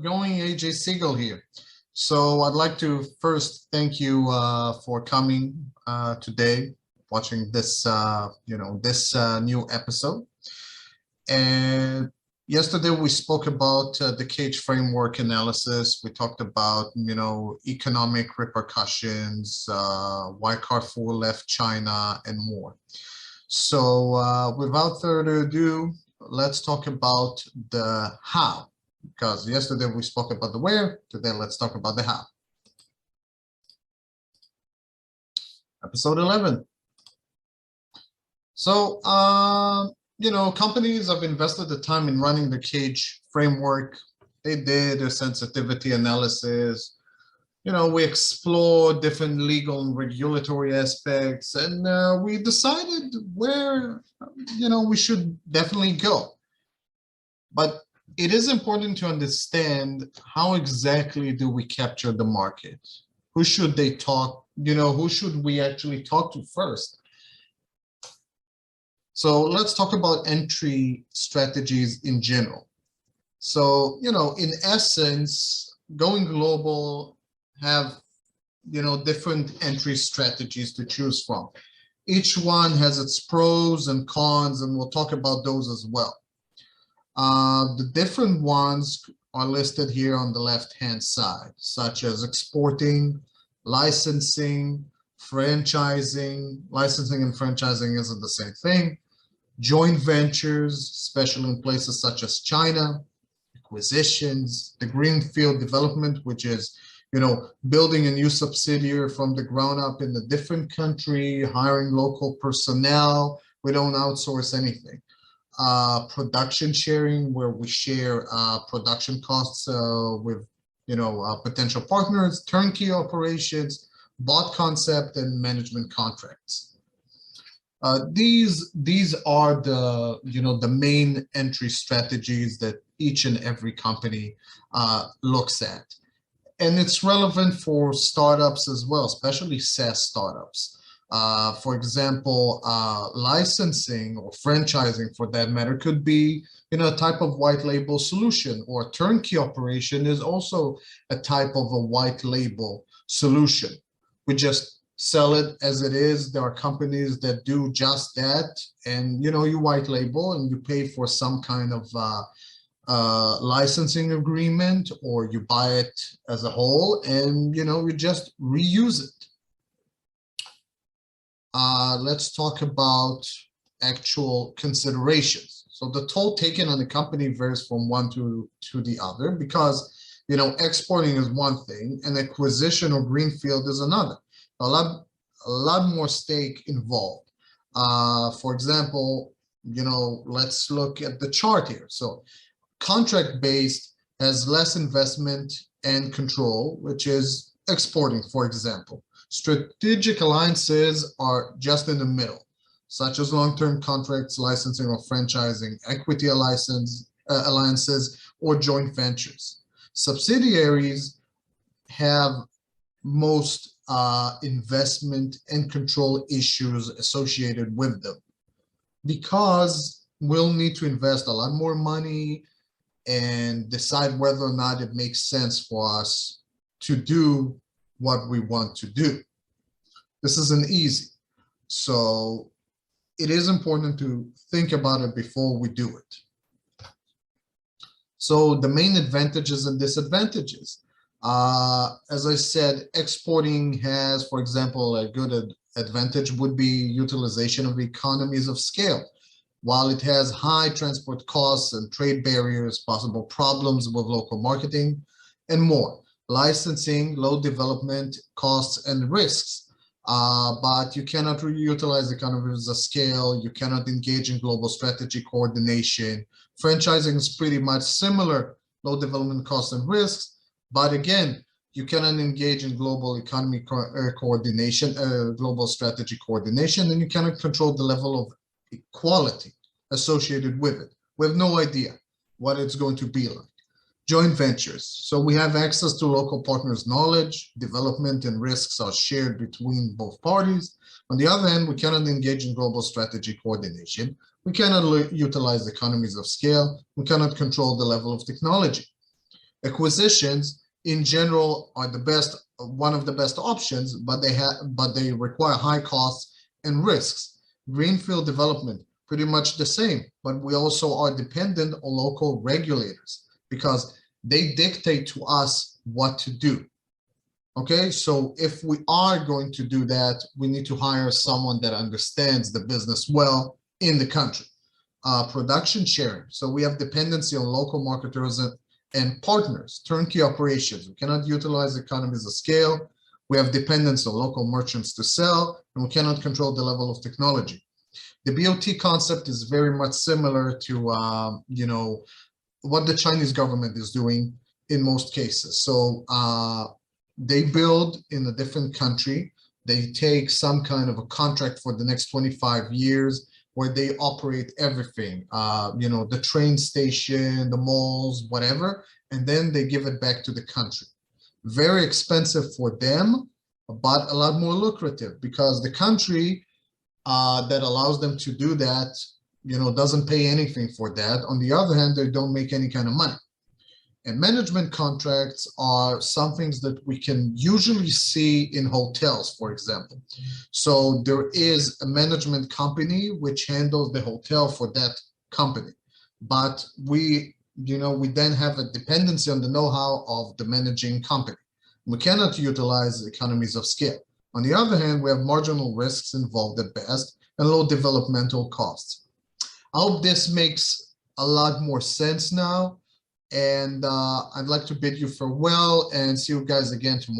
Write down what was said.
it going? AJ Siegel here. So I'd like to first thank you for coming today, watching this, new episode. And yesterday we spoke about the cage framework analysis. We talked about, economic repercussions, why Carrefour left China, and more. So without further ado, let's talk about the how. Because yesterday we spoke about the where, today let's talk about the how. Episode 11. So, companies have invested the time in running the cage framework. They did a sensitivity analysis. We explored different legal and regulatory aspects, and we decided where, we should definitely go. But it is important to understand how exactly do we capture the market? Who should they talk, who should we actually talk to first? So let's talk about entry strategies in general. So, in essence, going global have, different entry strategies to choose from. Each one has its pros and cons, and we'll talk about those as well. The different ones are listed here on the left-hand side, such as exporting, licensing, franchising. Licensing and franchising isn't the same thing. Joint ventures, especially in places such as China, acquisitions, the greenfield development, which is, building a new subsidiary from the ground up in a different country, hiring local personnel. We don't outsource anything. Production sharing, where we share production costs with potential partners, turnkey operations, bot concept, and management contracts. These are the main entry strategies that each and every company looks at, and it's relevant for startups as well, especially SaaS startups. For example, licensing or franchising, for that matter, could be a type of white label solution, or turnkey operation is also a type of a white label solution. We just sell it as it is. There are companies that do just that, and you white label and you pay for some kind of licensing agreement, or you buy it as a whole, and you just reuse it. Let's talk about actual considerations. So the toll taken on the company varies from one to the other, because exporting is one thing and acquisition or greenfield is another. A lot more stake involved. For example, let's look at the chart here. So contract-based has less investment and control, which is exporting, for example. Strategic alliances are just in the middle, such as long-term contracts, licensing or franchising, equity alliances, or joint ventures. Subsidiaries have most investment and control issues associated with them, because we'll need to invest a lot more money and decide whether or not it makes sense for us to do what we want to do. This isn't easy. So it is important to think about it before we do it. So the main advantages and disadvantages. As I said, exporting has, for example, a good advantage would be utilization of economies of scale. While it has high transport costs and trade barriers, possible problems with local marketing, and more. Licensing, low development costs and risks, but you cannot utilize economies of scale. You cannot engage in global strategy coordination. Franchising is pretty much similar, low development costs and risks, but again, you cannot engage in global economy coordination, global strategy coordination, and you cannot control the level of equality associated with it. We have no idea what it's going to be like. Joint ventures. So we have access to local partners' knowledge, development, and risks are shared between both parties. On the other hand, we cannot engage in global strategy coordination. We cannot utilize economies of scale. We cannot control the level of technology. Acquisitions in general are the best, one of the best options, but they require high costs and risks. Greenfield development, pretty much the same, but we also are dependent on local regulators because they dictate to us what to do. Okay, so if we are going to do that, we need to hire someone that understands the business well in the country. Production sharing. So we have dependency on local marketers and partners, turnkey operations. We cannot utilize economies of scale. We have dependence on local merchants to sell, and we cannot control the level of technology. The BOT concept is very much similar to, what the Chinese government is doing in most cases. So they build in a different country. They take some kind of a contract for the next 25 years where they operate everything, the train station, the malls, whatever, and then they give it back to the country. Very expensive for them, but a lot more lucrative because the country that allows them to do that, doesn't pay anything for that. On the other hand, they don't make any kind of money. And management contracts are some things that we can usually see in hotels, for example. So there is a management company which handles the hotel for that company. But we then have a dependency on the know-how of the managing company. We cannot utilize economies of scale. On the other hand, we have marginal risks involved at best and low developmental costs. I hope this makes a lot more sense now. And I'd like to bid you farewell and see you guys again tomorrow.